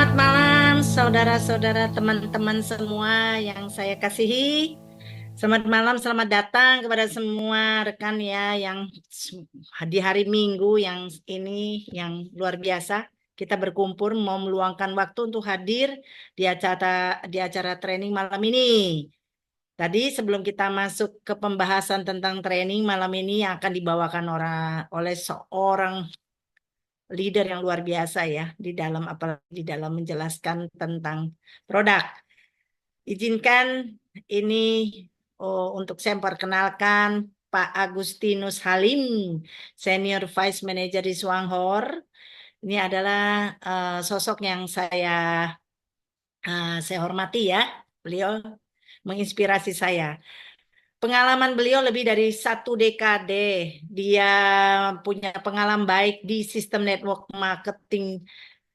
Selamat malam, saudara-saudara, teman-teman semua yang saya kasihi. Selamat malam, selamat datang kepada semua rekan ya yang di hari Minggu yang ini yang luar biasa. Kita berkumpul mau meluangkan waktu untuk hadir di acara training malam ini. Tadi sebelum kita masuk ke pembahasan tentang training malam ini yang akan dibawakan oleh seorang leader yang luar biasa ya di dalam menjelaskan tentang produk. Izinkan ini untuk saya perkenalkan Pak Agustinus Halim, Senior Vice Manager di Swanghor. Ini adalah sosok yang saya hormati ya. Beliau menginspirasi saya. Pengalaman beliau lebih dari 1 dekade. Dia punya pengalaman baik di sistem network marketing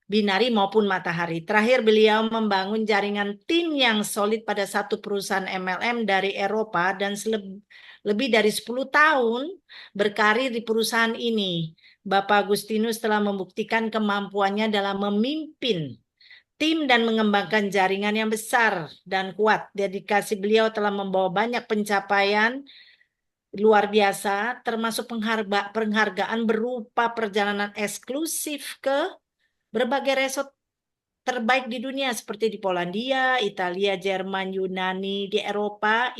binari maupun matahari. Terakhir beliau membangun jaringan tim yang solid pada satu perusahaan MLM dari Eropa dan lebih dari 10 tahun berkarir di perusahaan ini. Bapak Agustinus telah membuktikan kemampuannya dalam memimpin tim dan mengembangkan jaringan yang besar dan kuat. Dedikasi beliau telah membawa banyak pencapaian luar biasa, termasuk penghargaan berupa perjalanan eksklusif ke berbagai resort terbaik di dunia seperti di Polandia, Italia, Jerman, Yunani, di Eropa,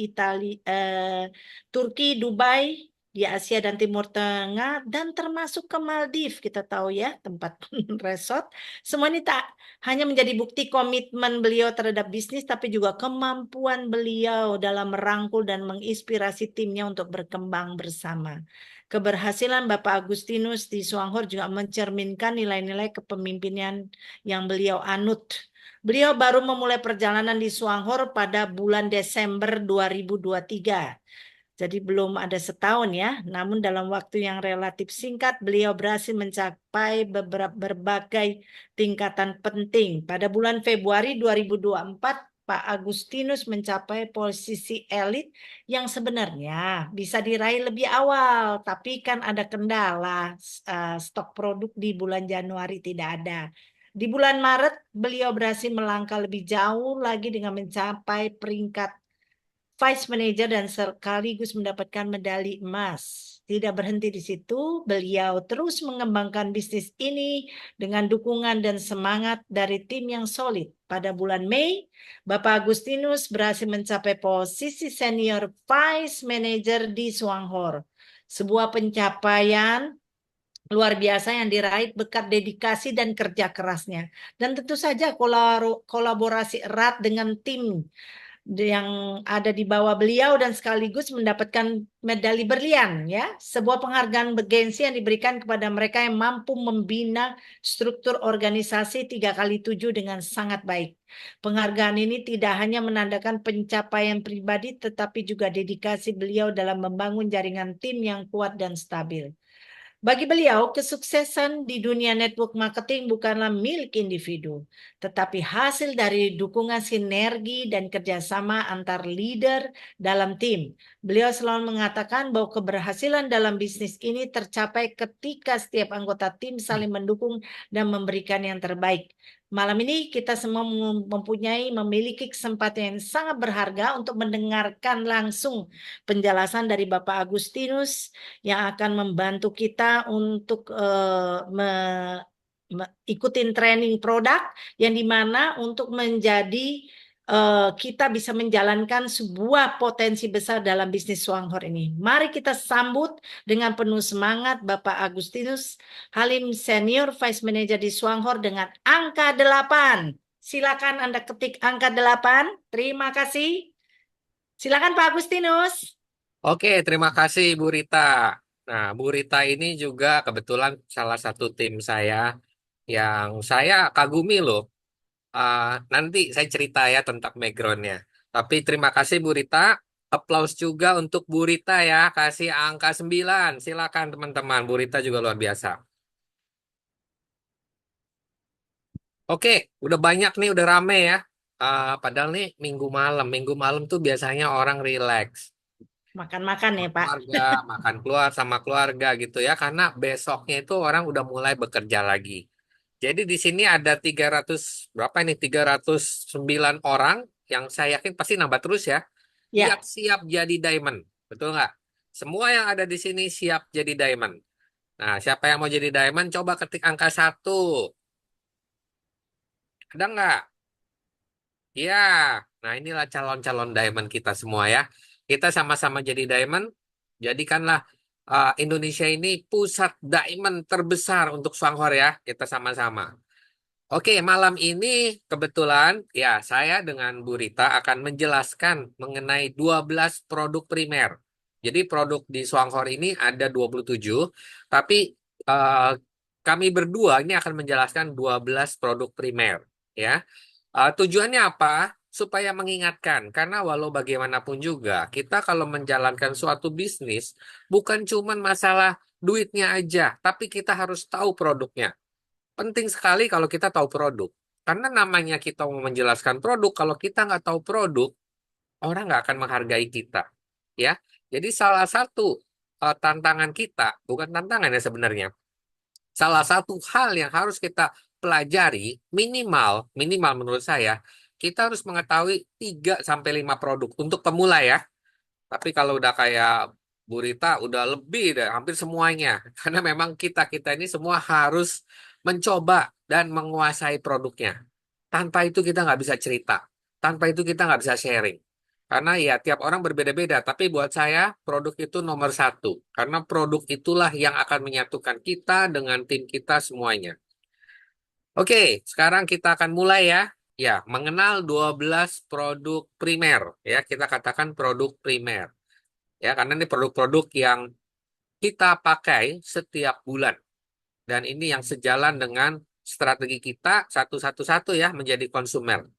Turki, Dubai, di Asia dan Timur Tengah, dan termasuk ke Maldives, kita tahu ya, tempat resort. Semua ini tak hanya menjadi bukti komitmen beliau terhadap bisnis, tapi juga kemampuan beliau dalam merangkul dan menginspirasi timnya untuk berkembang bersama. Keberhasilan Bapak Agustinus di Swanghor juga mencerminkan nilai-nilai kepemimpinan yang beliau anut. Beliau baru memulai perjalanan di Swanghor pada bulan Desember 2023. Jadi belum ada setahun ya, namun dalam waktu yang relatif singkat beliau berhasil mencapai berbagai tingkatan penting. Pada bulan Februari 2024, Pak Agustinus mencapai posisi elit yang sebenarnya bisa diraih lebih awal, tapi kan ada kendala, stok produk di bulan Januari tidak ada. Di bulan Maret, beliau berhasil melangkah lebih jauh lagi dengan mencapai peringkat Vice Manager dan sekaligus mendapatkan medali emas. Tidak berhenti di situ, beliau terus mengembangkan bisnis ini dengan dukungan dan semangat dari tim yang solid. Pada bulan Mei, Bapak Agustinus berhasil mencapai posisi Senior Vice Manager di Swanghor. Sebuah pencapaian luar biasa yang diraih berkat dedikasi dan kerja kerasnya. Dan tentu saja kolaborasi erat dengan tim yang ada di bawah beliau dan sekaligus mendapatkan medali berlian ya, sebuah penghargaan bergensi yang diberikan kepada mereka yang mampu membina struktur organisasi 3x7 dengan sangat baik. Penghargaan ini tidak hanya menandakan pencapaian pribadi tetapi juga dedikasi beliau dalam membangun jaringan tim yang kuat dan stabil. Bagi beliau, kesuksesan di dunia network marketing bukanlah milik individu, tetapi hasil dari dukungan sinergi dan kerjasama antar leader dalam tim. Beliau selalu mengatakan bahwa keberhasilan dalam bisnis ini tercapai ketika setiap anggota tim saling mendukung dan memberikan yang terbaik. Malam ini kita semua memiliki kesempatan yang sangat berharga untuk mendengarkan langsung penjelasan dari Bapak Agustinus yang akan membantu kita untuk ikutin training produk yang dimana untuk menjadi kita bisa menjalankan sebuah potensi besar dalam bisnis Swanghor ini. Mari kita sambut dengan penuh semangat Bapak Agustinus Halim Senior Vice Manager di Swanghor dengan angka 8. Silakan Anda ketik angka 8. Terima kasih. Silakan Pak Agustinus. Oke, terima kasih Bu Rita. Nah, Bu Rita ini juga kebetulan salah satu tim saya yang saya kagumi loh. Ah, nanti saya cerita ya tentang backgroundnya. Tapi terima kasih Bu Rita. Aplaus juga untuk Bu Rita ya. Kasih angka 9. Silakan teman-teman. Bu Rita juga luar biasa. Oke, udah banyak nih, udah rame ya. Padahal nih minggu malam. Minggu malam tuh biasanya orang relax. Makan-makan Sama ya Pak. keluarga, makan keluar sama keluarga gitu ya, karena besoknya itu orang udah mulai bekerja lagi. Jadi di sini ada 300 berapa ini? 309 orang yang saya yakin pasti nambah terus ya. Yang Ya, siap jadi diamond. Betul nggak? Semua yang ada di sini siap jadi diamond. Nah, siapa yang mau jadi diamond? Coba ketik angka 1. Ada nggak? Ya, nah inilah calon-calon diamond kita semua ya. Kita sama-sama jadi diamond. Jadikanlah Indonesia ini pusat diamond terbesar untuk Swanghor ya. Kita sama-sama. Oke, malam ini kebetulan ya saya dengan Bu Rita akan menjelaskan mengenai 12 produk primer. Jadi produk di Swanghor ini ada 27, tapi eh, kami berdua ini akan menjelaskan 12 produk primer ya. Tujuannya apa? Supaya mengingatkan, karena walau bagaimanapun juga, kita kalau menjalankan suatu bisnis, bukan cuma masalah duitnya aja, tapi kita harus tahu produknya. Penting sekali kalau kita tahu produk. Karena namanya kita mau menjelaskan produk, kalau kita nggak tahu produk, orang nggak akan menghargai kita. Ya, jadi salah satu tantangan kita, bukan tantangan ya sebenarnya, salah satu hal yang harus kita pelajari minimal, minimal menurut saya, kita harus mengetahui 3 sampai 5 produk untuk pemula ya. Tapi kalau udah kayak Bu Rita udah lebih deh, hampir semuanya. Karena memang kita-kita ini semua harus mencoba dan menguasai produknya. Tanpa itu kita nggak bisa cerita. Tanpa itu kita nggak bisa sharing. Karena ya tiap orang berbeda-beda. Tapi buat saya produk itu nomor satu. Karena produk itulah yang akan menyatukan kita dengan tim kita semuanya. Oke, sekarang kita akan mulai ya. Ya, mengenal 12 produk primer. Ya, kita katakan produk primer. Ya, karena ini produk-produk yang kita pakai setiap bulan. Dan ini yang sejalan dengan strategi kita satu-satu ya menjadi konsumer.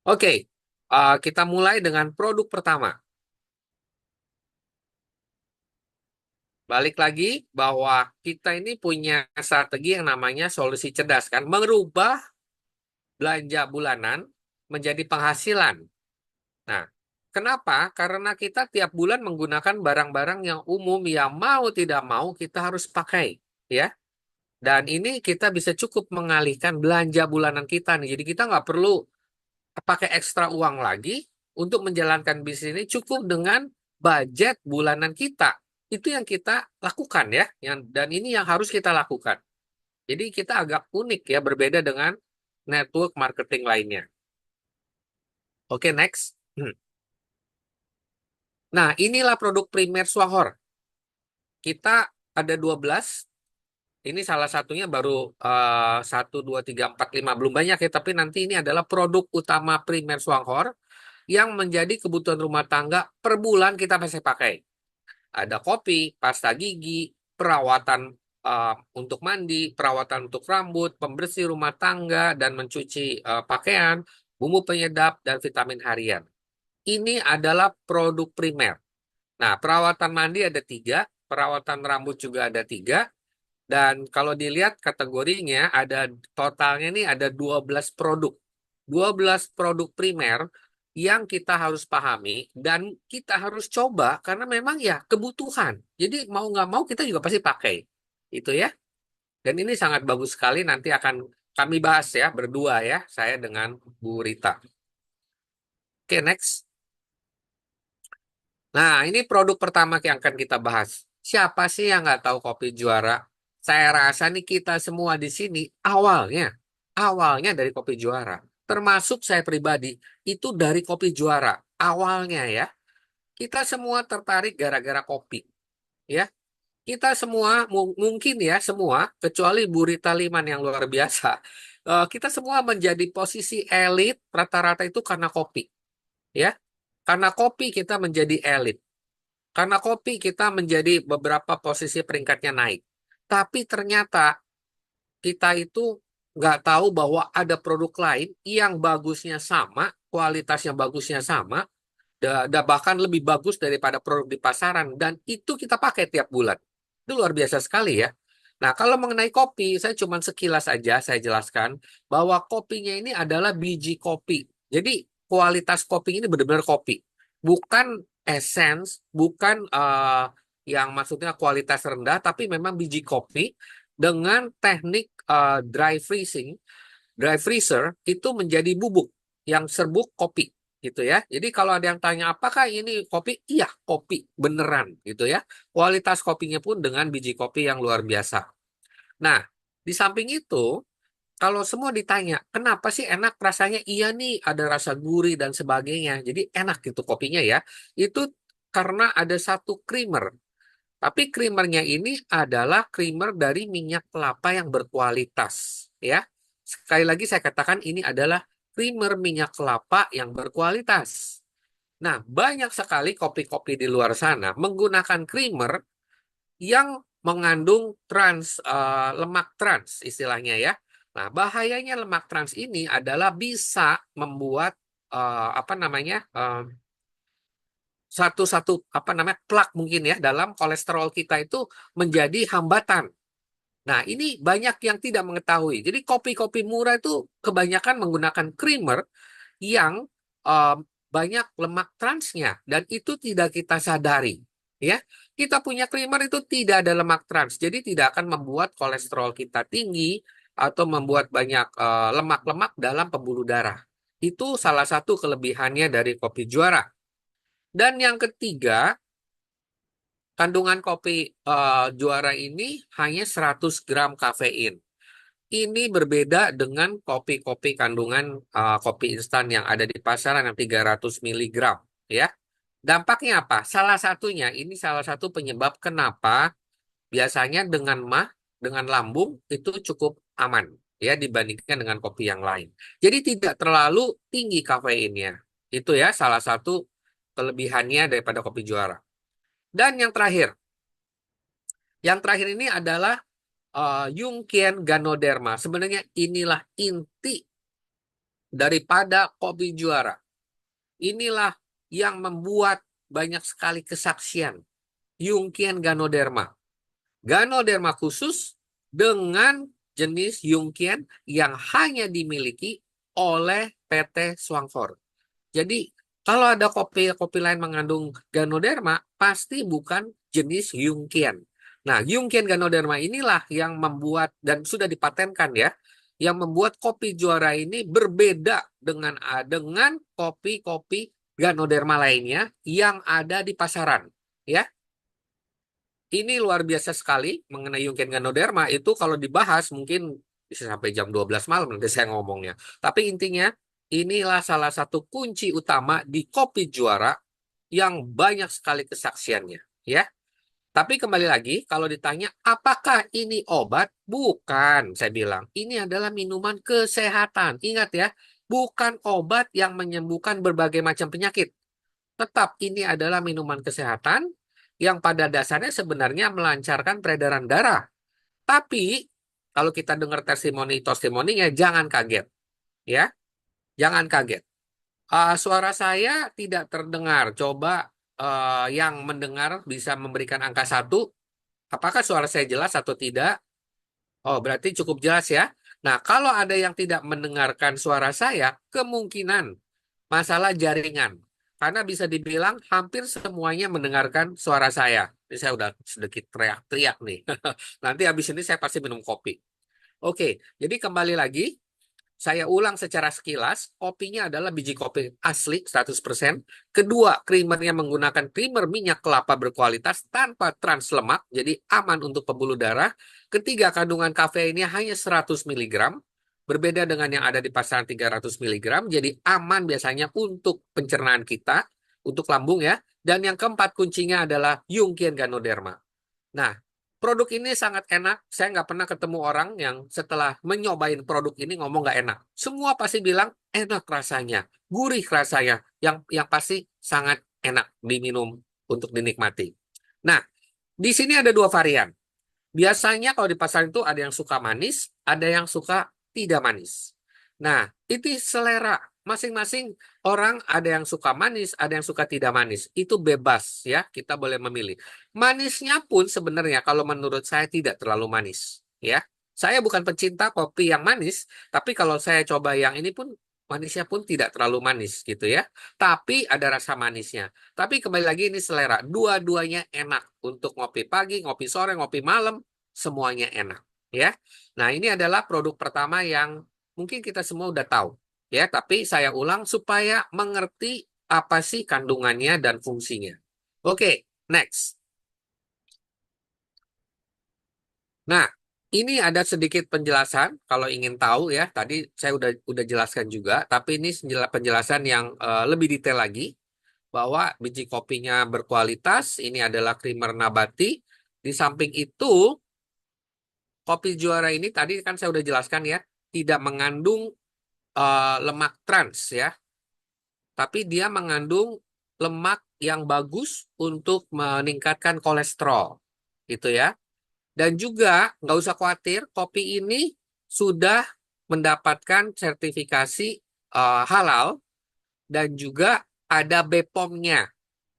Oke, kita mulai dengan produk pertama. Balik lagi bahwa kita ini punya strategi yang namanya solusi cerdas kan, merubah belanja bulanan menjadi penghasilan. Nah, kenapa? Karena kita tiap bulan menggunakan barang-barang yang umum yang mau tidak mau kita harus pakai, ya. Dan ini kita bisa cukup mengalihkan belanja bulanan kita nih. Jadi kita nggak perlu pakai ekstra uang lagi untuk menjalankan bisnis ini cukup dengan budget bulanan kita. Itu yang kita lakukan ya. Dan ini yang harus kita lakukan. Jadi kita agak unik ya, berbeda dengan network marketing lainnya. Oke, next. Nah, inilah produk primer Swahor. Kita ada 12. Ini salah satunya baru 1, 2, 3, 4, 5. Belum banyak ya, tapi nanti ini adalah produk utama primer Swanghor yang menjadi kebutuhan rumah tangga per bulan kita masih pakai. Ada kopi, pasta gigi, perawatan untuk mandi, perawatan untuk rambut, pembersih rumah tangga, dan mencuci pakaian, bumbu penyedap, dan vitamin harian. Ini adalah produk primer. Nah, perawatan mandi ada 3, perawatan rambut juga ada 3, dan kalau dilihat kategorinya ada totalnya ini ada 12 produk. 12 produk primer yang kita harus pahami dan kita harus coba karena memang ya kebutuhan. Jadi mau nggak mau kita juga pasti pakai. Itu ya. Dan ini sangat bagus sekali nanti akan kami bahas ya berdua ya, saya dengan Bu Rita. Oke, next. Nah, ini produk pertama yang akan kita bahas. Siapa sih yang nggak tahu kopi juara? Saya rasa nih kita semua di sini awalnya dari kopi juara. Termasuk saya pribadi, itu dari kopi juara. Awalnya ya, kita semua tertarik gara-gara kopi. Ya, kita semua mungkin ya semua, kecuali Bu Rita Liman yang luar biasa. Kita semua menjadi posisi elit rata-rata itu karena kopi. Ya, karena kopi kita menjadi elit. Karena kopi kita menjadi beberapa posisi peringkatnya naik. Tapi ternyata kita itu nggak tahu bahwa ada produk lain yang bagusnya sama, kualitasnya bagusnya sama, bahkan lebih bagus daripada produk di pasaran. Dan itu kita pakai tiap bulan. Itu luar biasa sekali ya. Nah, kalau mengenai kopi, saya cuma sekilas aja saya jelaskan bahwa kopinya ini adalah biji kopi. Jadi kualitas kopi ini benar-benar kopi. Bukan essence, bukan yang maksudnya kualitas rendah, tapi memang biji kopi dengan teknik dry freezing, dry freezer itu menjadi bubuk yang serbuk kopi gitu ya. Jadi kalau ada yang tanya apakah ini kopi? Iya, kopi beneran gitu ya. Kualitas kopinya pun dengan biji kopi yang luar biasa. Nah, di samping itu kalau semua ditanya, kenapa sih enak rasanya? Iya nih, ada rasa gurih dan sebagainya. Jadi enak gitu kopinya ya. Itu karena ada satu creamer. Tapi creamernya ini adalah creamer dari minyak kelapa yang berkualitas. Ya, sekali lagi saya katakan ini adalah creamer minyak kelapa yang berkualitas. Nah, banyak sekali kopi-kopi di luar sana menggunakan creamer yang mengandung lemak trans istilahnya ya. Nah, bahayanya lemak trans ini adalah bisa membuat apa namanya satu-satu apa namanya plak mungkin ya dalam kolesterol kita itu menjadi hambatan. Nah, ini banyak yang tidak mengetahui. Jadi kopi-kopi murah itu kebanyakan menggunakan creamer yang eh, banyak lemak transnya dan itu tidak kita sadari. Ya, kita punya creamer itu tidak ada lemak trans, jadi tidak akan membuat kolesterol kita tinggi atau membuat banyak lemak-lemak dalam pembuluh darah. Itu salah satu kelebihannya dari kopi juara. Dan yang ketiga, kandungan kopi juara ini hanya 100 gram kafein. Ini berbeda dengan kopi-kopi kandungan kopi instan yang ada di pasaran yang 300 miligram, ya. Dampaknya apa? Salah satunya, ini salah satu penyebab kenapa biasanya dengan lambung itu cukup aman, ya, dibandingkan dengan kopi yang lain. Jadi tidak terlalu tinggi kafeinnya. Itu ya salah satu kelebihannya daripada kopi juara. Dan yang terakhir ini adalah Yungkian Ganoderma. Sebenarnya inilah inti daripada kopi juara. Inilah yang membuat banyak sekali kesaksian. Yungkian Ganoderma. Ganoderma khusus dengan jenis Yungkian yang hanya dimiliki oleh PT Swangford. Jadi kalau ada kopi-kopi lain mengandung Ganoderma, pasti bukan jenis Yungkian. Nah, Yungkian Ganoderma inilah yang membuat dan sudah dipatenkan ya, yang membuat kopi juara ini berbeda dengan kopi-kopi Ganoderma lainnya yang ada di pasaran. Ya, ini luar biasa sekali mengenai Yungkian Ganoderma itu kalau dibahas mungkin bisa sampai jam 12 malam nanti saya ngomongnya. Tapi intinya inilah salah satu kunci utama di kopi juara yang banyak sekali kesaksiannya, ya. Tapi kembali lagi kalau ditanya apakah ini obat? Bukan, saya bilang. Ini adalah minuman kesehatan. Ingat ya, bukan obat yang menyembuhkan berbagai macam penyakit. Tetap ini adalah minuman kesehatan yang pada dasarnya sebenarnya melancarkan peredaran darah. Tapi kalau kita dengar testimoninya jangan kaget, ya, jangan kaget. Suara saya tidak terdengar. Coba yang mendengar bisa memberikan angka 1. Apakah suara saya jelas atau tidak? Oh, berarti cukup jelas ya. Nah, kalau ada yang tidak mendengarkan suara saya, kemungkinan masalah jaringan. Karena bisa dibilang hampir semuanya mendengarkan suara saya. Ini saya udah sedikit teriak-teriak nih. Nanti habis ini saya pasti minum kopi. Oke, jadi kembali lagi. Saya ulang secara sekilas, kopinya adalah biji kopi asli 100%. Kedua, creamernya menggunakan creamer minyak kelapa berkualitas tanpa trans lemak, jadi aman untuk pembuluh darah. Ketiga, kandungan kafeinnya hanya 100 miligram, berbeda dengan yang ada di pasaran 300 miligram, jadi aman biasanya untuk pencernaan kita, untuk lambung ya. Dan yang keempat kuncinya adalah Yungkian Ganoderma. Nah, produk ini sangat enak. Saya nggak pernah ketemu orang yang setelah menyobain produk ini ngomong nggak enak. Semua pasti bilang enak rasanya, gurih rasanya, yang pasti sangat enak diminum untuk dinikmati. Nah, di sini ada dua varian. Biasanya kalau di pasar itu ada yang suka manis, ada yang suka tidak manis. Nah, itu selera. Masing-masing orang ada yang suka manis, ada yang suka tidak manis. Itu bebas ya, kita boleh memilih. Manisnya pun sebenarnya kalau menurut saya tidak terlalu manis. Ya, saya bukan pecinta kopi yang manis, tapi kalau saya coba yang ini pun manisnya pun tidak terlalu manis gitu ya. Tapi ada rasa manisnya. Tapi kembali lagi ini selera. Dua-duanya enak untuk ngopi pagi, ngopi sore, ngopi malam, semuanya enak. ya. Nah, ini adalah produk pertama yang mungkin kita semua udah tahu, ya. Tapi saya ulang supaya mengerti apa sih kandungannya dan fungsinya. Oke, next. Nah, ini ada sedikit penjelasan kalau ingin tahu ya. Tadi saya udah jelaskan juga, tapi ini penjelasan yang lebih detail lagi bahwa biji kopinya berkualitas. Ini adalah creamer nabati. Di samping itu, kopi juara ini tadi kan saya udah jelaskan ya, tidak mengandung lemak trans ya, tapi dia mengandung lemak yang bagus untuk meningkatkan kolesterol, gitu ya. Dan juga nggak usah khawatir, kopi ini sudah mendapatkan sertifikasi halal dan juga ada BPOM-nya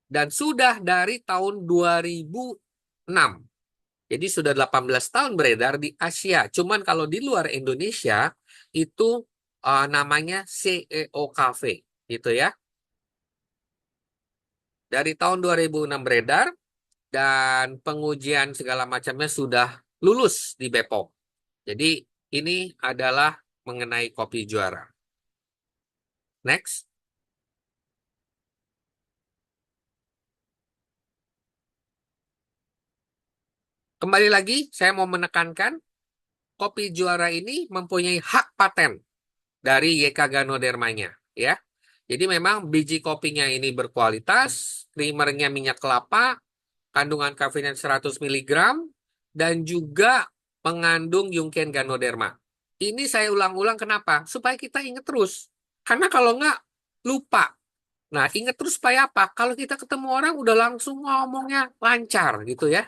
dan sudah dari tahun 2006. Jadi sudah 18 tahun beredar di Asia. Cuman kalau di luar Indonesia itu namanya CEO Cafe gitu ya. Dari tahun 2006 beredar dan pengujian segala macamnya sudah lulus di BPOM. Jadi ini adalah mengenai kopi juara. Next. Kembali lagi, saya mau menekankan kopi juara ini mempunyai hak paten dari YK Ganodermanya, ya. Jadi memang biji kopinya ini berkualitas, creamernya minyak kelapa, kandungan kafein 100 miligram, dan juga mengandung Yungken Ganoderma. Ini saya ulang-ulang kenapa? Supaya kita ingat terus. Karena kalau nggak, lupa. Nah, ingat terus supaya apa? Kalau kita ketemu orang udah langsung ngomongnya lancar gitu ya.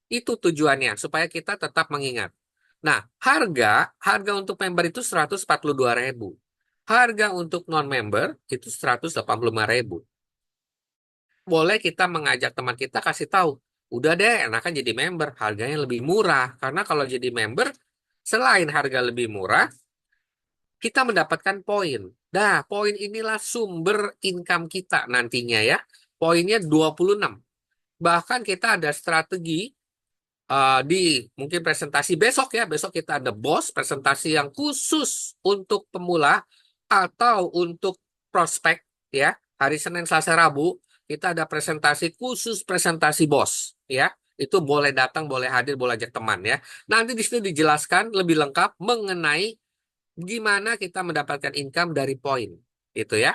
Itu tujuannya, supaya kita tetap mengingat. Nah, harga untuk member itu 142.000. Harga untuk non-member itu 185.000. Boleh kita mengajak teman kita kasih tahu, udah deh, enakan jadi member, harganya lebih murah. Karena kalau jadi member, selain harga lebih murah, kita mendapatkan poin. Nah, poin inilah sumber income kita nantinya ya. Poinnya 26. Bahkan kita ada strategi di mungkin presentasi besok ya. Besok kita ada BOS, presentasi yang khusus untuk pemula atau untuk prospek ya. Hari Senin, Selasa, Rabu kita ada presentasi khusus presentasi BOS ya. Itu boleh datang, boleh hadir, boleh ajak teman ya. Nanti di situ dijelaskan lebih lengkap mengenai gimana kita mendapatkan income dari poin. Itu ya.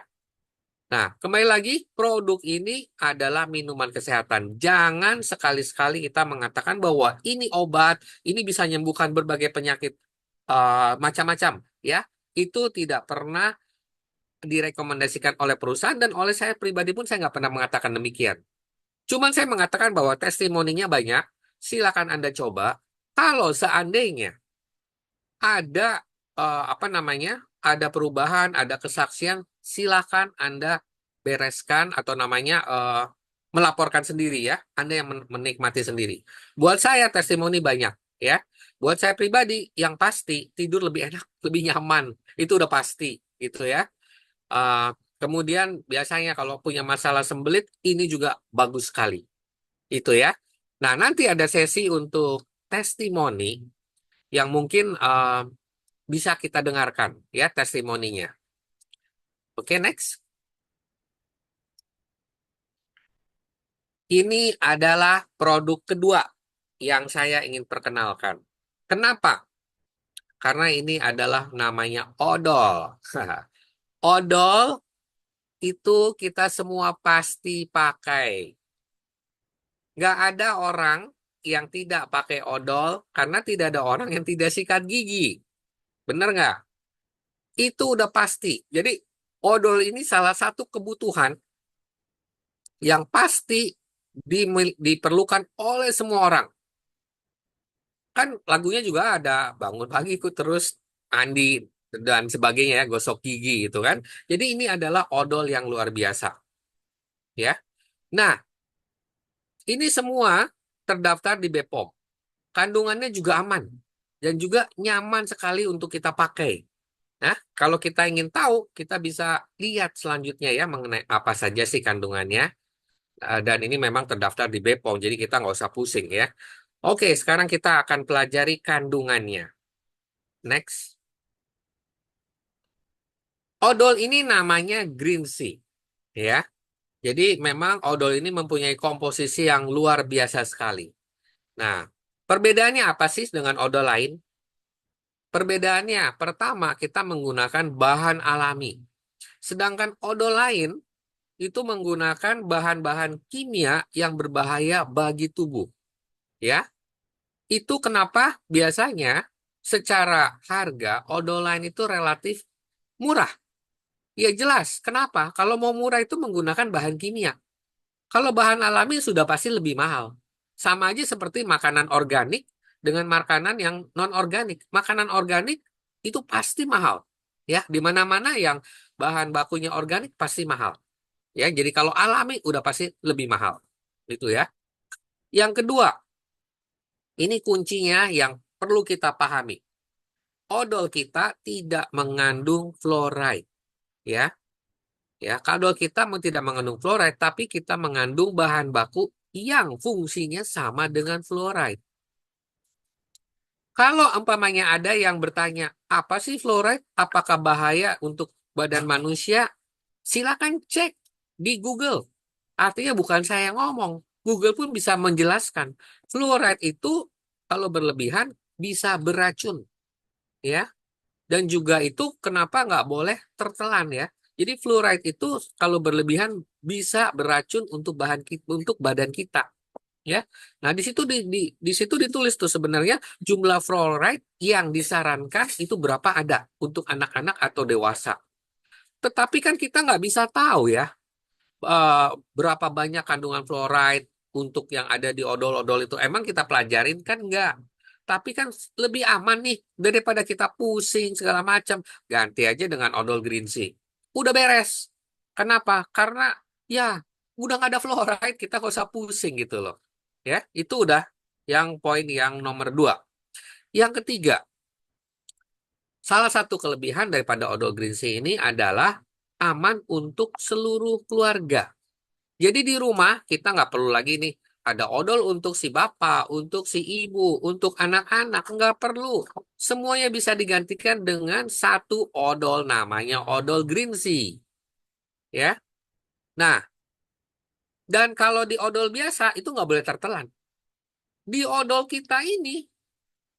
Nah, kembali lagi, produk ini adalah minuman kesehatan. Jangan sekali-sekali kita mengatakan bahwa ini obat, ini bisa menyembuhkan berbagai penyakit macam-macam. Ya, itu tidak pernah direkomendasikan oleh perusahaan dan oleh saya pribadi pun saya nggak pernah mengatakan demikian. Cuman saya mengatakan bahwa testimoninya banyak. Silakan Anda coba. Kalau seandainya ada apa namanya, ada perubahan, ada kesaksian, silakan Anda bereskan atau namanya melaporkan sendiri ya. Anda yang menikmati sendiri. Buat saya testimoni banyak ya. Buat saya pribadi yang pasti tidur lebih enak, lebih nyaman. Itu udah pasti gitu ya. Eh, kemudian biasanya kalau punya masalah sembelit ini juga bagus sekali. Itu ya. Nah, nanti ada sesi untuk testimoni yang mungkin bisa kita dengarkan ya testimoninya. Oke, next. Ini adalah produk kedua yang saya ingin perkenalkan. Kenapa? Karena ini adalah namanya odol. Odol itu kita semua pasti pakai. Nggak ada orang yang tidak pakai odol karena tidak ada orang yang tidak sikat gigi. Bener nggak? Itu udah pasti. Jadi odol ini salah satu kebutuhan yang pasti diperlukan oleh semua orang. Kan lagunya juga ada bangun pagi ku terus mandi dan sebagainya ya, gosok gigi gitu kan. Jadi ini adalah odol yang luar biasa ya. Nah, ini semua terdaftar di BPOM. Kandungannya juga aman dan juga nyaman sekali untuk kita pakai. Nah, kalau kita ingin tahu, kita bisa lihat selanjutnya ya mengenai apa saja sih kandungannya. Dan ini memang terdaftar di BPOM, jadi kita nggak usah pusing ya. Oke, sekarang kita akan pelajari kandungannya. Next. Odol ini namanya green tea, ya. Jadi memang odol ini mempunyai komposisi yang luar biasa sekali. Nah, perbedaannya apa sih dengan odol lain? Perbedaannya, pertama kita menggunakan bahan alami. Sedangkan odol lain itu menggunakan bahan-bahan kimia yang berbahaya bagi tubuh. Ya, itu kenapa biasanya secara harga odol lain itu relatif murah. Ya jelas, kenapa? Kalau mau murah itu menggunakan bahan kimia. Kalau bahan alami sudah pasti lebih mahal. Sama aja seperti makanan organik dengan makanan yang non-organik. Makanan organik itu pasti mahal. Ya, di mana-mana yang bahan bakunya organik pasti mahal. Ya, jadi kalau alami udah pasti lebih mahal. Itu ya. Yang kedua, ini kuncinya yang perlu kita pahami. Odol kita tidak mengandung fluoride, ya. Ya, odol kita tidak mengandung fluoride, tapi kita mengandung bahan baku yang fungsinya sama dengan fluoride. Kalau umpamanya ada yang bertanya, apa sih fluoride? Apakah bahaya untuk badan manusia? Silakan cek di Google. Artinya bukan saya yang ngomong. Google pun bisa menjelaskan. Fluoride itu kalau berlebihan bisa beracun, ya. Dan juga itu kenapa nggak boleh tertelan, ya. Jadi fluoride itu kalau berlebihan bisa beracun untuk untuk badan kita, ya. Nah, di situ ditulis tuh sebenarnya jumlah fluoride yang disarankan itu berapa ada untuk anak-anak atau dewasa. Tetapi kan kita nggak bisa tahu ya eh, berapa banyak kandungan fluoride untuk yang ada di odol-odol itu. Emang kita pelajarin kan nggak? Tapi kan lebih aman nih daripada kita pusing segala macam. Ganti aja dengan odol green tea. Udah beres. Kenapa? Karena ya udah nggak ada fluoride, kita nggak usah pusing gitu loh. Ya, itu udah yang poin yang nomor dua. Yang ketiga, salah satu kelebihan daripada odol green tea ini adalah aman untuk seluruh keluarga. Jadi di rumah kita nggak perlu lagi nih ada odol untuk si bapak, untuk si ibu, untuk anak-anak, nggak perlu. Semuanya bisa digantikan dengan satu odol namanya odol green tea, ya. Nah, dan kalau di odol biasa itu nggak boleh tertelan. Di odol kita ini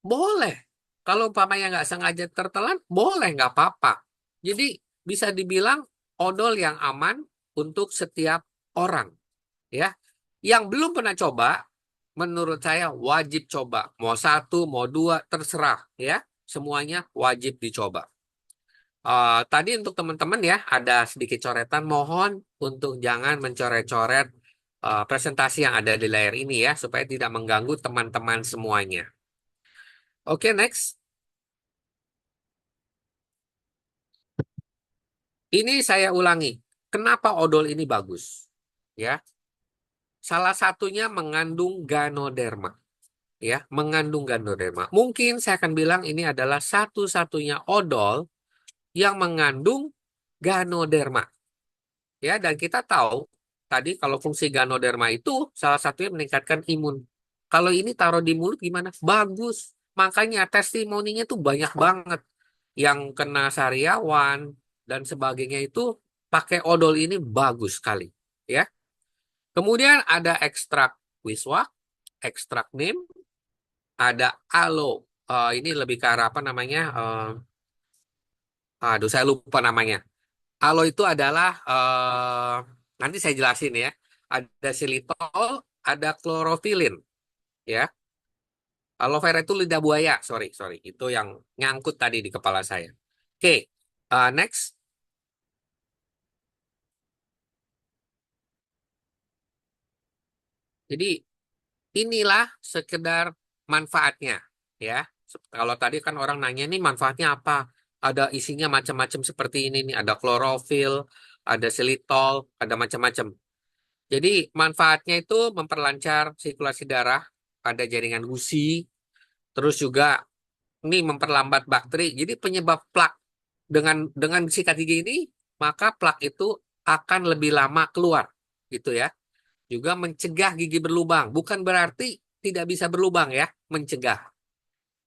boleh. Kalau umpamanya nggak sengaja tertelan, boleh nggak apa-apa. Jadi bisa dibilang odol yang aman untuk setiap orang, ya. Yang belum pernah coba, menurut saya wajib coba. Mau satu, mau dua, terserah ya. Semuanya wajib dicoba. Tadi untuk teman-teman ya, ada sedikit coretan. Mohon untuk jangan mencoret-coret presentasi yang ada di layar ini ya, supaya tidak mengganggu teman-teman semuanya. Oke, next. Ini saya ulangi. Kenapa odol ini bagus? Ya, salah satunya mengandung ganoderma. Ya, mengandung ganoderma. Mungkin saya akan bilang ini adalah satu-satunya odol yang mengandung ganoderma. Ya, dan kita tahu tadi kalau fungsi ganoderma itu salah satunya meningkatkan imun. Kalau ini taruh di mulut gimana? Bagus. Makanya testimoninya tuh banyak banget yang kena sariawan dan sebagainya itu pakai odol ini bagus sekali, ya. Kemudian ada ekstrak wiswa, ekstrak neem, ada aloe. Ini lebih ke arah apa namanya? Aduh, saya lupa namanya. Aloe itu adalah nanti saya jelasin ya. Ada xylitol, ada klorofilin, ya. Aloe vera itu lidah buaya, sorry, sorry. Itu yang nyangkut tadi di kepala saya. Oke, next. Jadi inilah sekedar manfaatnya, ya. Kalau tadi kan orang nanya nih manfaatnya apa? Ada isinya macam-macam seperti ini nih. Ada klorofil, ada xylitol, ada macam-macam. Jadi manfaatnya itu memperlancar sirkulasi darah pada jaringan gusi, terus juga ini memperlambat bakteri. Jadi penyebab plak dengan sikat gigi ini, maka plak itu akan lebih lama keluar, gitu ya. Juga mencegah gigi berlubang. Bukan berarti tidak bisa berlubang ya, mencegah.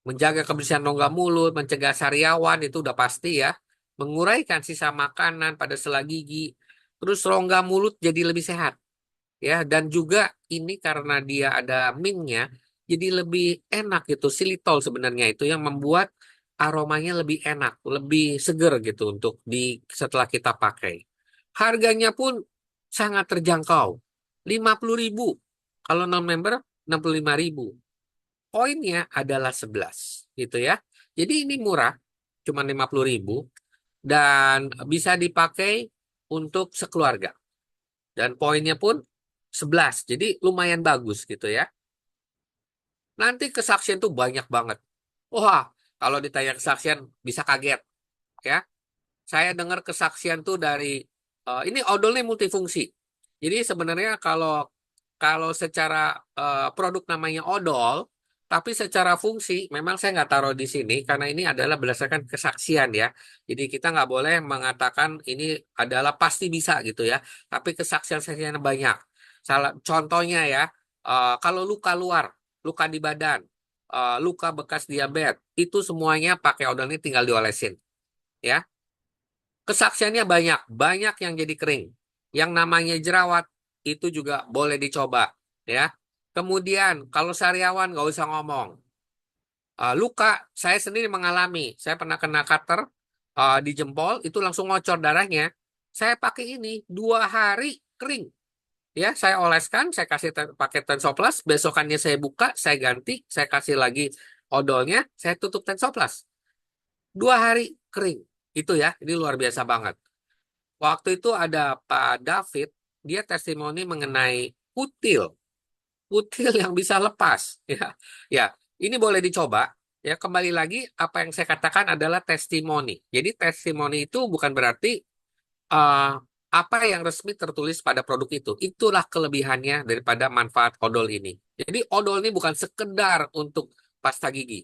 Menjaga kebersihan rongga mulut, mencegah sariawan itu udah pasti ya. Menguraikan sisa makanan pada sela gigi. Terus rongga mulut jadi lebih sehat ya. Dan juga ini karena dia ada mintnya, jadi lebih enak gitu. Xylitol sebenarnya itu yang membuat aromanya lebih enak, lebih seger gitu untuk setelah kita pakai. Harganya pun sangat terjangkau, 50.000. Kalau non-member 65.000. Poinnya adalah 11 gitu ya. Jadi ini murah, cuma 50.000 dan bisa dipakai untuk sekeluarga. Dan poinnya pun 11. Jadi lumayan bagus gitu ya. Nanti kesaksian tuh banyak banget. Wah, kalau ditanya kesaksian bisa kaget ya. Saya dengar kesaksian tuh dari ini odolnya multifungsi. Jadi sebenarnya kalau kalau secara produk namanya odol, tapi secara fungsi memang saya nggak taruh di sini karena ini adalah berdasarkan kesaksian ya. Jadi kita nggak boleh mengatakan ini adalah pasti bisa gitu ya. Tapi kesaksian-kesaksian banyak. Salah contohnya ya, kalau luka luar, luka di badan, luka bekas diabetes, itu semuanya pakai odol ini tinggal diolesin ya. Kesaksiannya banyak, banyak yang jadi kering. Yang namanya jerawat itu juga boleh dicoba, ya. Kemudian kalau sariawan nggak usah ngomong. Luka, saya sendiri mengalami. Saya pernah kena cutter di jempol, itu langsung ngocor darahnya. Saya pakai ini 2 hari kering. Ya, saya oleskan, saya kasih pakai Tensoplas. Besokannya saya buka, saya ganti, saya kasih lagi odolnya, saya tutup Tensoplas. 2 hari kering. Itu ya, ini luar biasa banget. Waktu itu ada Pak David, dia testimoni mengenai kutil, kutil yang bisa lepas. Ya, ya, ini boleh dicoba. Ya, kembali lagi apa yang saya katakan adalah testimoni. Jadi testimoni itu bukan berarti eh, apa yang resmi tertulis pada produk itu. Itulah kelebihannya daripada manfaat odol ini. Jadi odol ini bukan sekedar untuk pasta gigi.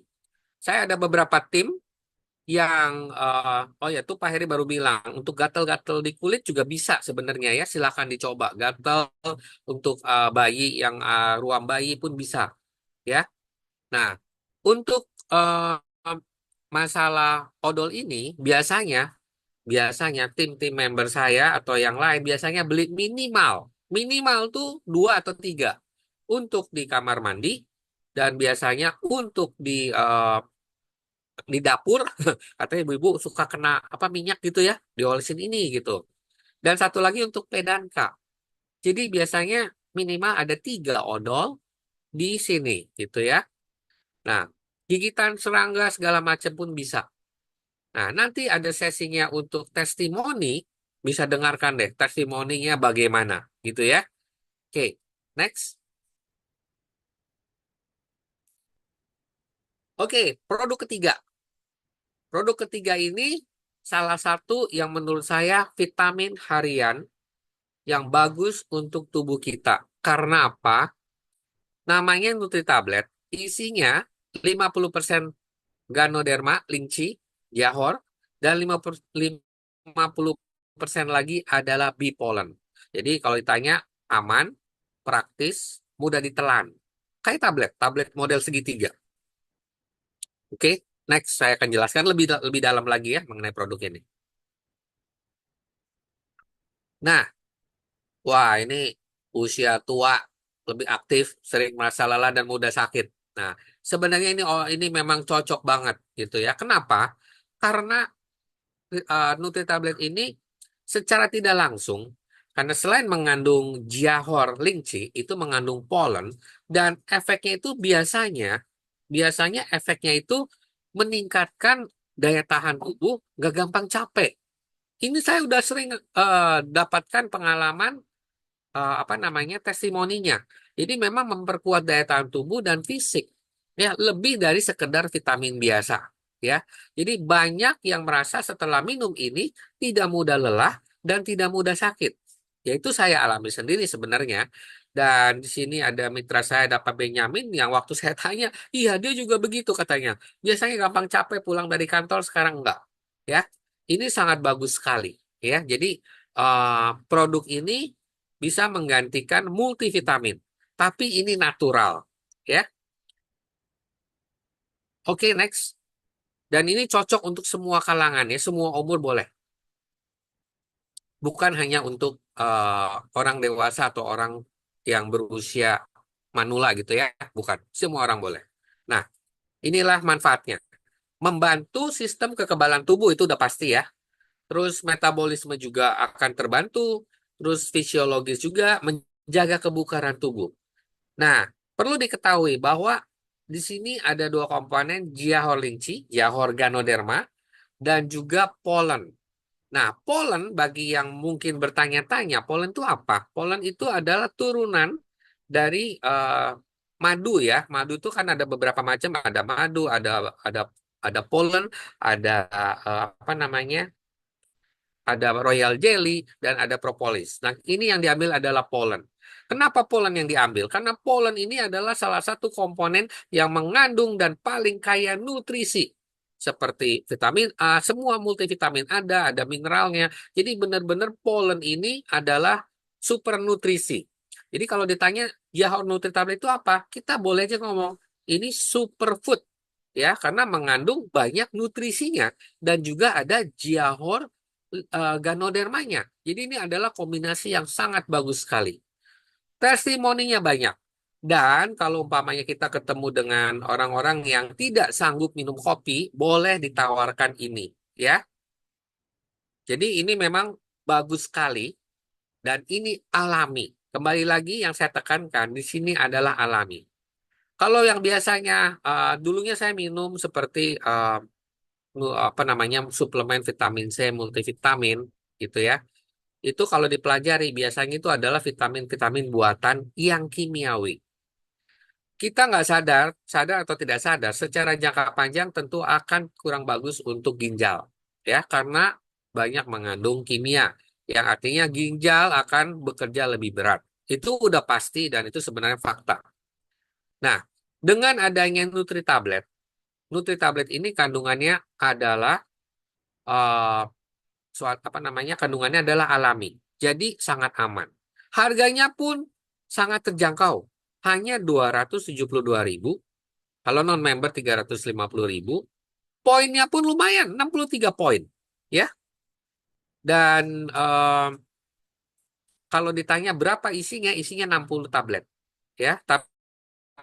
Saya ada beberapa tim yang oh ya tuh Pak Heri baru bilang untuk gatal-gatal di kulit juga bisa sebenarnya ya, silakan dicoba. Gatal untuk bayi yang ruam bayi pun bisa ya. Nah, untuk masalah odol ini biasanya biasanya tim-tim member saya atau yang lain biasanya beli minimal minimal tuh 2 atau 3 untuk di kamar mandi dan biasanya untuk di dapur katanya ibu-ibu suka kena apa minyak gitu ya diolesin ini gitu dan satu lagi untuk pedanka jadi biasanya minimal ada 3 odol di sini gitu ya. Nah, gigitan serangga segala macam pun bisa. Nah, nanti ada sesinya untuk testimoni, bisa dengarkan deh testimoninya bagaimana gitu ya. Oke, next. Oke, produk ketiga. Produk ketiga ini salah satu yang menurut saya vitamin harian yang bagus untuk tubuh kita. Karena apa? Namanya NutriTablet. Isinya 50% Ganoderma, Linci, Jahor, dan 50% lagi adalah bee pollen. Jadi kalau ditanya aman, praktis, mudah ditelan. Kayak tablet, tablet model segitiga. Oke, next saya akan jelaskan lebih lebih dalam lagi ya mengenai produk ini. Nah, wah ini usia tua, lebih aktif, sering merasa lelah dan mudah sakit. Nah, sebenarnya ini oh, ini memang cocok banget gitu ya. Kenapa? Karena NutriTablet ini secara tidak langsung, karena selain mengandung Jiahor Linci, itu mengandung polen, dan efeknya itu biasanya efeknya itu meningkatkan daya tahan tubuh, gak gampang capek. Ini saya udah sering dapatkan pengalaman apa namanya testimoninya. Jadi memang memperkuat daya tahan tubuh dan fisik. Ya, lebih dari sekedar vitamin biasa. Ya, jadi banyak yang merasa setelah minum ini tidak mudah lelah dan tidak mudah sakit. Yaitu saya alami sendiri sebenarnya. Dan di sini ada mitra saya, ada Pak Benyamin, yang waktu saya tanya, iya dia juga begitu katanya. Biasanya gampang capek pulang dari kantor, sekarang enggak. Ya, ini sangat bagus sekali. Ya, jadi produk ini bisa menggantikan multivitamin. Tapi ini natural. ya. Oke, next. Dan ini cocok untuk semua kalangan ya, semua umur boleh. Bukan hanya untuk orang dewasa atau orang yang berusia manula gitu ya, bukan. Semua orang boleh. Nah, inilah manfaatnya. Membantu sistem kekebalan tubuh itu udah pasti ya. Terus metabolisme juga akan terbantu. Terus fisiologis juga menjaga kebugaran tubuh. Nah, perlu diketahui bahwa di sini ada dua komponen Giahorlinci, Giahor Ganoderma, dan juga polen. Nah, polen bagi yang mungkin bertanya-tanya, polen itu apa? Polen itu adalah turunan dari madu ya. Madu itu kan ada beberapa macam, ada madu, ada ada polen, ada apa namanya? Ada royal jelly dan ada propolis. Nah, ini yang diambil adalah polen. Kenapa polen yang diambil? Karena polen ini adalah salah satu komponen yang mengandung dan paling kaya nutrisi. Seperti vitamin A, semua multivitamin ada mineralnya. Jadi benar-benar polen ini adalah super nutrisi. Jadi kalau ditanya Yahoo Nutri-Tablet itu apa? Kita boleh aja ngomong ini superfood ya karena mengandung banyak nutrisinya dan juga ada Giahor Ganodermanya. Jadi ini adalah kombinasi yang sangat bagus sekali. Testimoninya banyak. Dan kalau umpamanya kita ketemu dengan orang-orang yang tidak sanggup minum kopi, boleh ditawarkan ini, ya. Jadi ini memang bagus sekali dan ini alami. Kembali lagi yang saya tekankan di sini adalah alami. Kalau yang biasanya dulunya saya minum seperti apa namanya suplemen vitamin C, multivitamin gitu ya. Itu kalau dipelajari biasanya itu adalah vitamin-vitamin buatan yang kimiawi. Kita nggak sadar, sadar atau tidak sadar, secara jangka panjang tentu akan kurang bagus untuk ginjal. Ya, karena banyak mengandung kimia, yang artinya ginjal akan bekerja lebih berat. Itu udah pasti dan itu sebenarnya fakta. Nah, dengan adanya Nutri Tablet ini kandungannya adalah eh, apa namanya kandungannya adalah alami. Jadi sangat aman. Harganya pun sangat terjangkau. Hanya 272.000. Kalau non-member 350.000. Poinnya pun lumayan, 63 poin. Ya. Dan kalau ditanya berapa isinya, isinya 60 tablet. Ya, tapi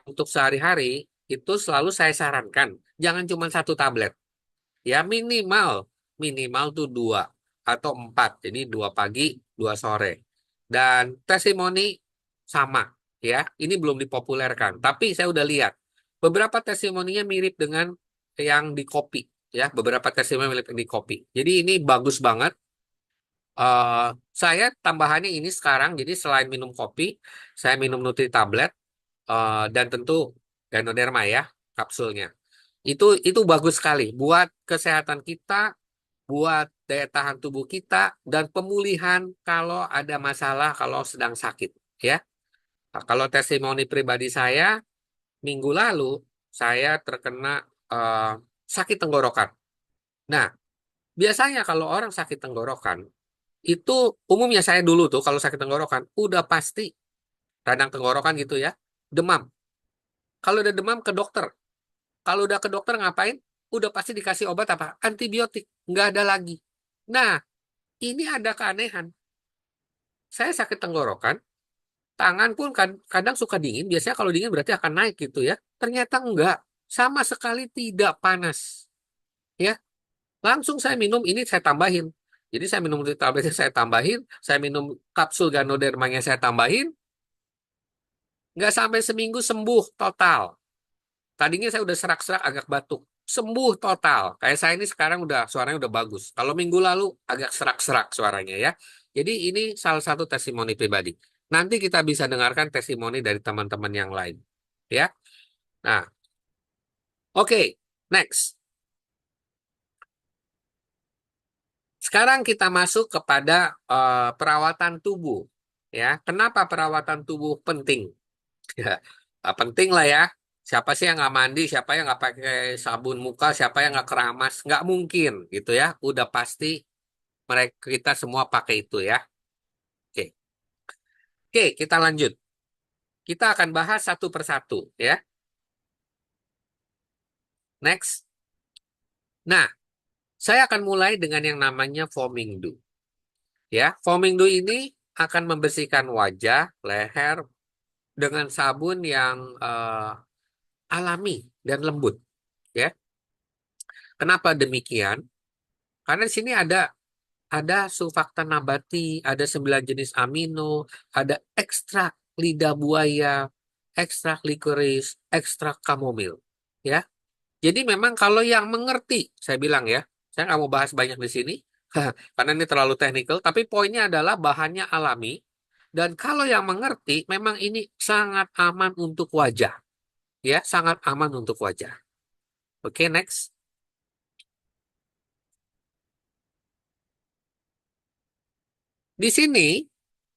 untuk sehari-hari itu selalu saya sarankan jangan cuma satu tablet. Ya minimal tuh dua atau empat. Jadi dua pagi, dua sore. Dan testimoni sama ya. Ini belum dipopulerkan. Tapi saya udah lihat beberapa testimoninya mirip dengan yang di kopi ya. Beberapa testimoni mirip di kopi. Jadi ini bagus banget. Eh, saya tambahannya ini sekarang. Jadi selain minum kopi, saya minum Nutri Tablet dan tentu Ganoderma ya kapsulnya. Itu bagus sekali buat kesehatan kita, buat daya tahan tubuh kita dan pemulihan kalau ada masalah kalau sedang sakit ya. Nah, kalau testimoni pribadi saya minggu lalu saya terkena eh, sakit tenggorokan. Nah, biasanya kalau orang sakit tenggorokan itu umumnya saya dulu tuh kalau sakit tenggorokan udah pasti radang tenggorokan gitu ya, demam. Kalau udah demam ke dokter. Kalau udah ke dokter ngapain? Udah pasti dikasih obat apa? Antibiotik. Nggak ada lagi. Nah, ini ada keanehan. Saya sakit tenggorokan, tangan pun kadang suka dingin. Biasanya kalau dingin berarti akan naik gitu ya. Ternyata enggak. Sama sekali tidak panas. Ya, langsung saya minum ini saya tambahin. Jadi saya minum tabletnya saya tambahin, saya minum kapsul Ganodermanya saya tambahin, nggak sampai seminggu sembuh total. Tadinya saya udah serak-serak agak batuk. Sembuh total. Kayak saya ini sekarang udah suaranya udah bagus. Kalau minggu lalu agak serak-serak suaranya ya. Jadi ini salah satu testimoni pribadi. Nanti kita bisa dengarkan testimoni dari teman-teman yang lain. Ya. Nah, oke. Next. Sekarang kita masuk kepada perawatan tubuh. Ya, kenapa perawatan tubuh penting? Ya, penting lah ya. Siapa sih yang nggak mandi, siapa yang nggak pakai sabun muka, siapa yang nggak keramas, nggak mungkin gitu ya. Udah pasti mereka kita semua pakai itu ya. Oke, oke kita lanjut. Kita akan bahas satu persatu ya. Next. Nah, saya akan mulai dengan yang namanya foaming dew. Ya, foaming dew ini akan membersihkan wajah, leher dengan sabun yang alami dan lembut. Ya, kenapa demikian? Karena di sini ada sulfaktan nabati, ada 9 jenis amino, ada ekstrak lidah buaya, ekstrak licorice, ekstrak kamomil. Ya, jadi memang kalau yang mengerti, saya bilang ya, saya nggak mau bahas banyak di sini, karena ini terlalu teknikal, tapi poinnya adalah bahannya alami, dan kalau yang mengerti, memang ini sangat aman untuk wajah. Ya, sangat aman untuk wajah. Oke, next. Di sini,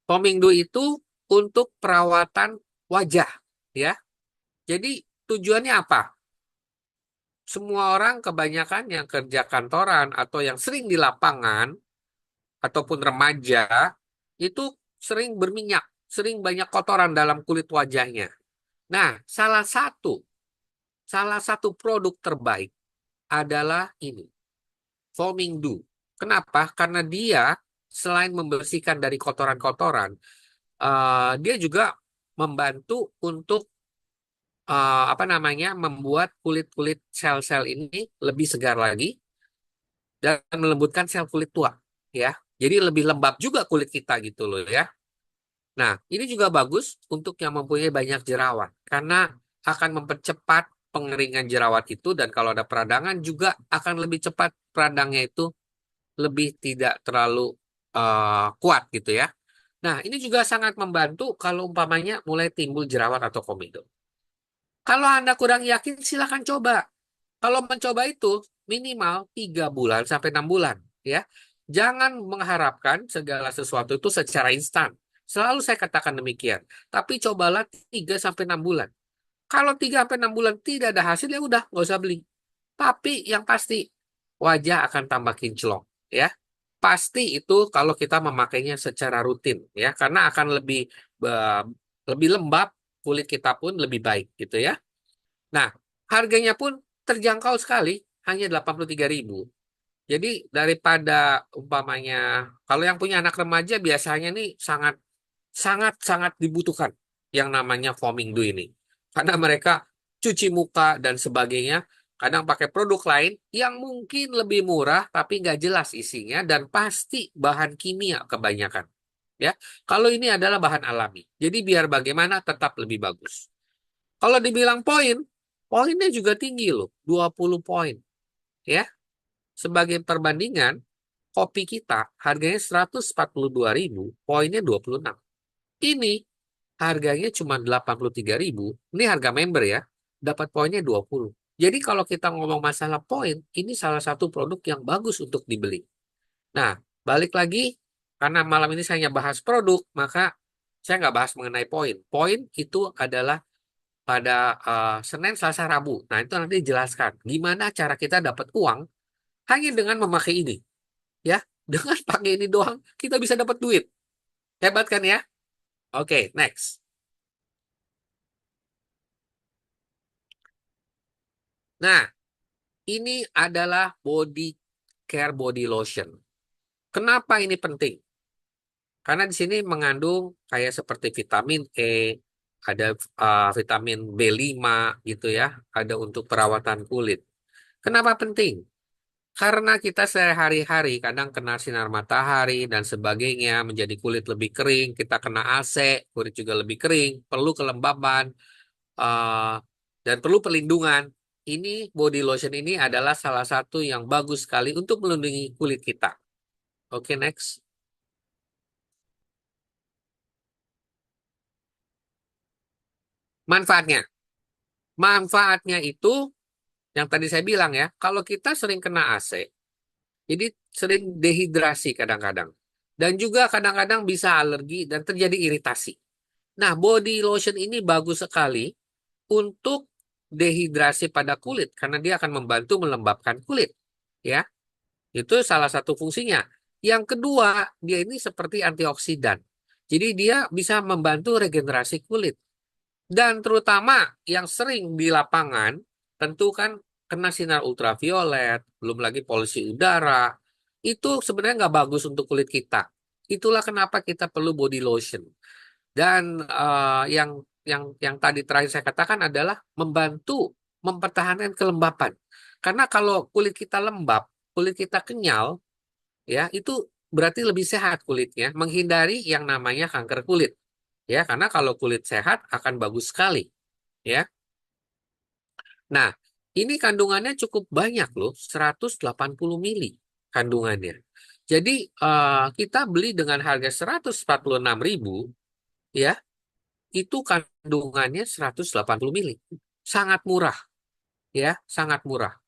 Komingdo itu untuk perawatan wajah. Ya, jadi tujuannya apa? Semua orang kebanyakan yang kerja kantoran atau yang sering di lapangan, ataupun remaja itu sering berminyak, sering banyak kotoran dalam kulit wajahnya. Nah, salah satu produk terbaik adalah ini, Foaming Dew. Kenapa? Karena dia selain membersihkan dari kotoran-kotoran, dia juga membantu untuk apa namanya, membuat kulit-kulit sel-sel ini lebih segar lagi dan melembutkan sel kulit tua, ya. Jadi lebih lembab juga kulit kita gitu loh ya. Nah, ini juga bagus untuk yang mempunyai banyak jerawat karena akan mempercepat pengeringan jerawat itu, dan kalau ada peradangan juga akan lebih cepat peradangnya itu lebih tidak terlalu kuat gitu ya. Nah, ini juga sangat membantu kalau umpamanya mulai timbul jerawat atau komedo. Kalau Anda kurang yakin, silakan coba. Kalau mencoba itu minimal 3 bulan sampai 6 bulan, ya. Jangan mengharapkan segala sesuatu itu secara instan. Selalu saya katakan demikian. Tapi cobalah 3 sampai 6 bulan. Kalau 3 sampai 6 bulan tidak ada hasil, ya udah nggak usah beli. Tapi yang pasti wajah akan tambah kinclong, ya. Pasti itu kalau kita memakainya secara rutin, ya, karena akan eh, lebih lembab, kulit kita pun lebih baik gitu ya. Nah, harganya pun terjangkau sekali, hanya 83.000. Jadi daripada umpamanya, kalau yang punya anak remaja biasanya nih sangat sangat sangat dibutuhkan yang namanya foaming dew ini. Karena mereka cuci muka dan sebagainya, kadang pakai produk lain yang mungkin lebih murah tapi nggak jelas isinya dan pasti bahan kimia kebanyakan. Ya, kalau ini adalah bahan alami. Jadi biar bagaimana tetap lebih bagus. Kalau dibilang poin, poinnya juga tinggi loh, 20 poin. Ya, sebagai perbandingan, kopi kita harganya 142.000, poinnya 26. Ini harganya cuma 83.000. Ini harga member ya, dapat poinnya 20. Jadi kalau kita ngomong masalah poin, ini salah satu produk yang bagus untuk dibeli. Nah, balik lagi, karena malam ini saya hanya bahas produk, maka saya nggak bahas mengenai poin. Poin itu adalah pada Senin, Selasa, Rabu. Nah, itu nanti dijelaskan gimana cara kita dapat uang hanya dengan memakai ini. Ya, dengan pakai ini doang kita bisa dapat duit. Hebat kan ya? Oke, next. Nah, ini adalah body care body lotion. Kenapa ini penting? Karena di sini mengandung kayak seperti vitamin E, ada vitamin B5 gitu ya, ada untuk perawatan kulit. Kenapa penting? Karena kita sehari-hari kadang kena sinar matahari dan sebagainya, menjadi kulit lebih kering, kita kena AC, kulit juga lebih kering, perlu kelembaban, eh, dan perlu perlindungan. Ini body lotion ini adalah salah satu yang bagus sekali untuk melindungi kulit kita. Oke, next. Manfaatnya. Manfaatnya itu yang tadi saya bilang ya, kalau kita sering kena AC, jadi sering dehidrasi kadang-kadang. Dan juga kadang-kadang bisa alergi dan terjadi iritasi. Nah, body lotion ini bagus sekali untuk dehidrasi pada kulit karena dia akan membantu melembabkan kulit, ya. Itu salah satu fungsinya. Yang kedua, dia ini seperti antioksidan. Jadi dia bisa membantu regenerasi kulit. Dan terutama yang sering di lapangan, tentu kan kena sinar ultraviolet, belum lagi polusi udara. Itu sebenarnya nggak bagus untuk kulit kita. Itulah kenapa kita perlu body lotion. Dan yang tadi terakhir saya katakan adalah membantu mempertahankan kelembapan. Karena kalau kulit kita lembab, kulit kita kenyal, ya itu berarti lebih sehat kulitnya, menghindari yang namanya kanker kulit. Ya, karena kalau kulit sehat akan bagus sekali. Ya, nah ini kandungannya cukup banyak loh, 180 mili kandungannya. Jadi kita beli dengan harga 146.000, ya itu kandungannya 180 mili. Sangat murah, ya, sangat murah.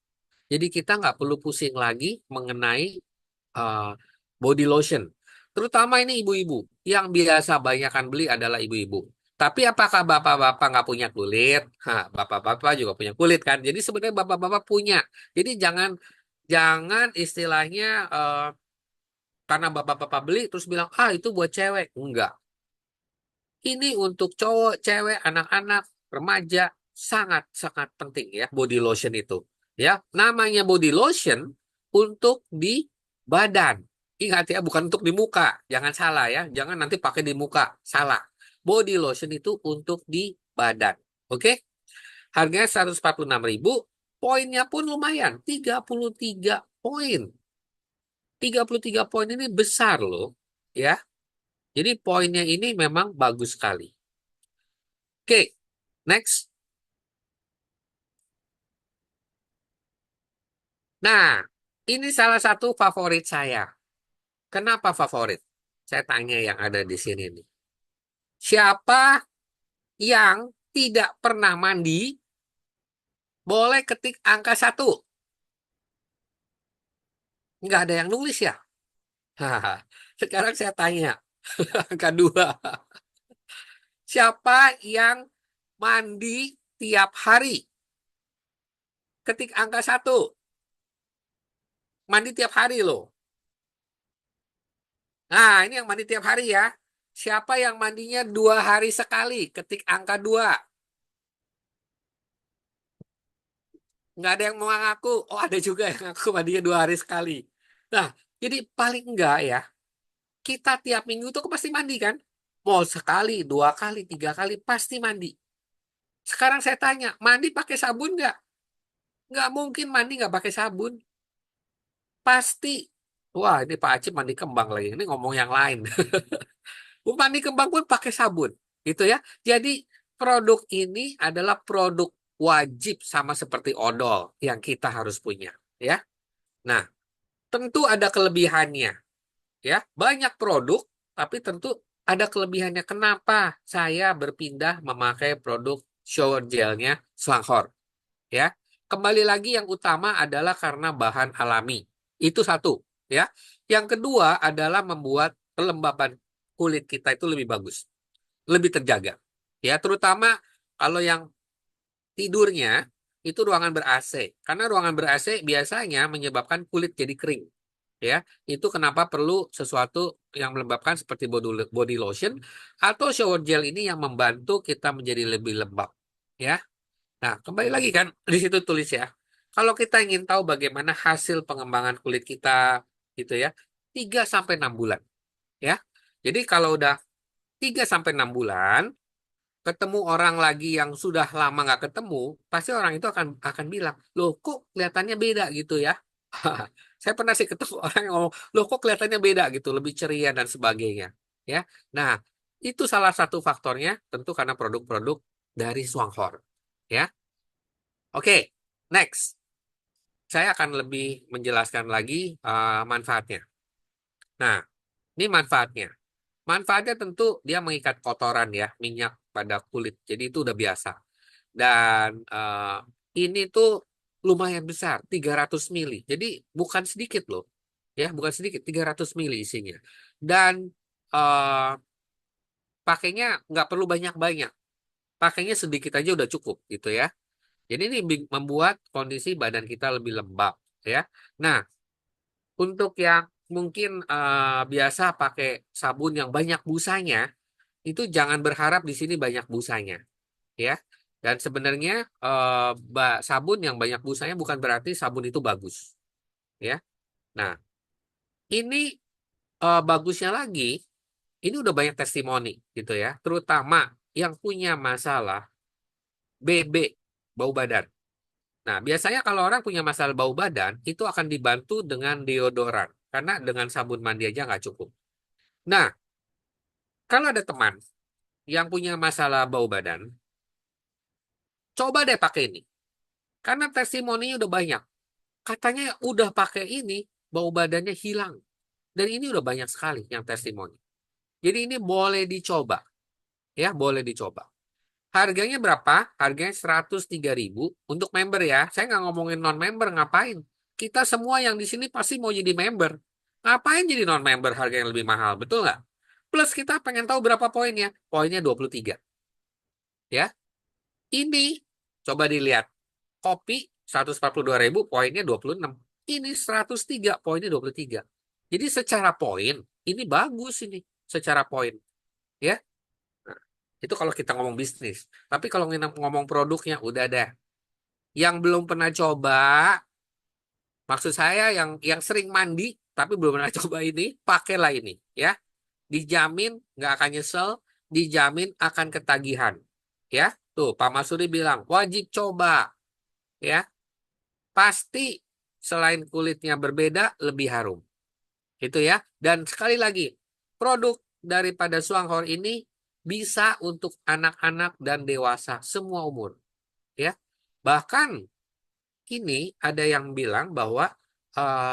Jadi kita nggak perlu pusing lagi mengenai uh, body lotion. Terutama ini ibu-ibu. Yang biasa banyakkan beli adalah ibu-ibu. Tapi apakah bapak-bapak nggak punya kulit? Hah, bapak-bapak juga punya kulit kan. Jadi sebenarnya bapak-bapak punya. Jadi jangan jangan istilahnya karena bapak-bapak beli terus bilang ah itu buat cewek. Enggak. Ini untuk cowok, cewek, anak-anak, remaja sangat-sangat penting ya body lotion itu. Ya, namanya body lotion untuk di badan. Ingat ya, bukan untuk di muka. Jangan salah ya. Jangan nanti pakai di muka. Salah. Body lotion itu untuk di badan. Oke? Harganya 146.000. Poinnya pun lumayan. 33 poin. 33 poin ini besar loh. Ya. Jadi poinnya ini memang bagus sekali. Oke, next. Nah, ini salah satu favorit saya. Kenapa favorit? Saya tanya yang ada di sini nih. Siapa yang tidak pernah mandi, boleh ketik angka 1. Nggak ada yang nulis ya? Hahaha. Sekarang saya tanya, angka 2. Siapa yang mandi tiap hari? Ketik angka 1. Mandi tiap hari loh. Nah, ini yang mandi tiap hari ya. Siapa yang mandinya 2 hari sekali? Ketik angka 2. Nggak ada yang mau ngaku. Oh, ada juga yang ngaku mandinya 2 hari sekali. Nah, jadi paling enggak ya, kita tiap minggu tuh pasti mandi kan? Mau sekali, 2 kali, 3 kali, pasti mandi. Sekarang saya tanya, mandi pakai sabun nggak? Nggak mungkin mandi nggak pakai sabun. Pasti. Wah, ini Pak Acip mandi kembang lagi. Ini ngomong yang lain. Mandi kembang pun pakai sabun. Gitu ya. Jadi, produk ini adalah produk wajib sama seperti odol yang kita harus punya. Ya. Nah, tentu ada kelebihannya, ya. Banyak produk, tapi tentu ada kelebihannya. Kenapa saya berpindah memakai produk shower gelnya Slanghor, ya? Kembali lagi yang utama adalah karena bahan alami. Itu satu, ya. Yang kedua adalah membuat kelembaban kulit kita itu lebih bagus, lebih terjaga. Ya, terutama kalau yang tidurnya itu ruangan ber-AC. Karena ruangan ber-AC biasanya menyebabkan kulit jadi kering. Ya, itu kenapa perlu sesuatu yang melembabkan seperti body lotion atau shower gel ini yang membantu kita menjadi lebih lembab. Ya, nah kembali lagi kan di situ tulis ya. Kalau kita ingin tahu bagaimana hasil pengembangan kulit kita, gitu ya, 3 sampai 6 bulan. Ya, jadi kalau udah 3 sampai 6 bulan ketemu orang lagi yang sudah lama nggak ketemu, pasti orang itu akan bilang, loh kok kelihatannya beda gitu ya. Saya pernah sih ketemu orang yang ngomong, loh kok kelihatannya beda gitu, lebih ceria dan sebagainya. Ya, nah itu salah satu faktornya tentu karena produk-produk dari Swanghor. Ya, oke, next. Saya akan lebih menjelaskan lagi manfaatnya. Nah, ini manfaatnya. Manfaatnya tentu dia mengikat kotoran ya, minyak pada kulit. Jadi itu udah biasa. Dan ini tuh lumayan besar, 300 mili. Jadi bukan sedikit loh. Ya, bukan sedikit, 300 mili isinya. Dan eh, pakainya nggak perlu banyak-banyak. Pakainya sedikit aja udah cukup gitu ya. Jadi ini membuat kondisi badan kita lebih lembab ya. Nah, untuk yang mungkin biasa pakai sabun yang banyak busanya, itu jangan berharap di sini banyak busanya ya. Dan sebenarnya sabun yang banyak busanya bukan berarti sabun itu bagus, ya. Nah, ini bagusnya lagi, ini udah banyak testimoni gitu ya, terutama yang punya masalah BB, bau badan. Nah, biasanya kalau orang punya masalah bau badan, itu akan dibantu dengan deodoran. Karena dengan sabun mandi aja nggak cukup. Nah, kalau ada teman yang punya masalah bau badan, coba deh pakai ini. Karena testimoninya udah banyak. Katanya udah pakai ini, bau badannya hilang. Dan ini udah banyak sekali yang testimoni. Jadi ini boleh dicoba. Ya, boleh dicoba. Harganya berapa? Harganya 103.000 untuk member ya. Saya nggak ngomongin non-member, ngapain? Kita semua yang di sini pasti mau jadi member. Ngapain jadi non-member harga yang lebih mahal, betul nggak? Plus kita pengen tahu berapa poinnya. Poinnya 23. Ya, ini coba dilihat. Kopi 142.000, poinnya 26. Ini 103, poinnya 23. Jadi secara poin, ini bagus ini. Secara poin. Ya, nah, itu kalau kita ngomong bisnis. Tapi kalau ngomong produknya, udah deh. Yang belum pernah coba, maksud saya yang sering mandi tapi belum pernah coba ini, pakailah ini ya. Dijamin nggak akan nyesel, dijamin akan ketagihan. Ya, tuh Pak Masuri bilang wajib coba ya. Pasti selain kulitnya berbeda, lebih harum. Itu ya. Dan sekali lagi, produk daripada Suanghor ini bisa untuk anak-anak dan dewasa semua umur ya. Bahkan ini ada yang bilang bahwa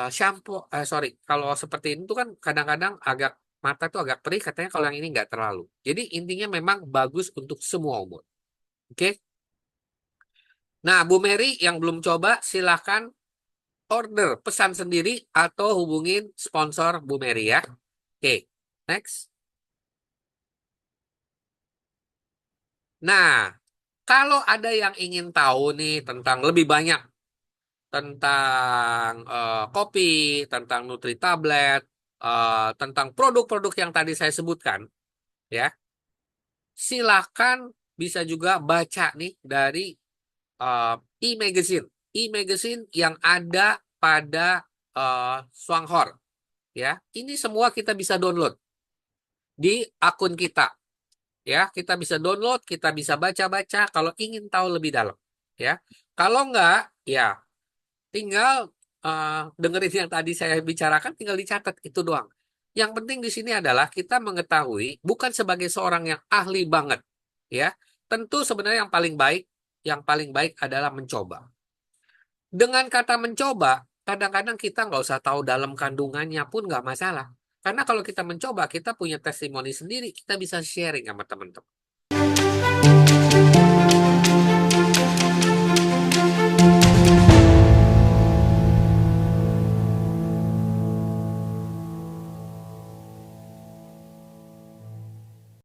shampoo, sorry, kalau seperti ini tuh kan kadang-kadang agak mata tuh agak perih, katanya kalau yang ini nggak terlalu. Jadi intinya memang bagus untuk semua umur. Oke? Nah, Bu Mary yang belum coba silahkan order, pesan sendiri atau hubungin sponsor Bu Mary ya. Oke, next. Nah, kalau ada yang ingin tahu nih tentang lebih banyak tentang kopi, tentang Nutri Tablet, tentang produk-produk yang tadi saya sebutkan, ya, silakan bisa juga baca nih dari eh, e-magazine, e-magazine yang ada pada Swanghor, ya. Ini semua kita bisa download di akun kita, ya. Kita bisa download, kita bisa baca-baca kalau ingin tahu lebih dalam, ya. Kalau enggak, ya tinggal dengerin yang tadi saya bicarakan, tinggal dicatat itu doang. Yang penting di sini adalah kita mengetahui bukan sebagai seorang yang ahli banget, ya. Tentu sebenarnya yang paling baik adalah mencoba. Dengan kata mencoba, kadang-kadang kita nggak usah tahu dalam kandungannya pun nggak masalah. Karena kalau kita mencoba, kita punya testimoni sendiri, kita bisa sharing sama teman-teman.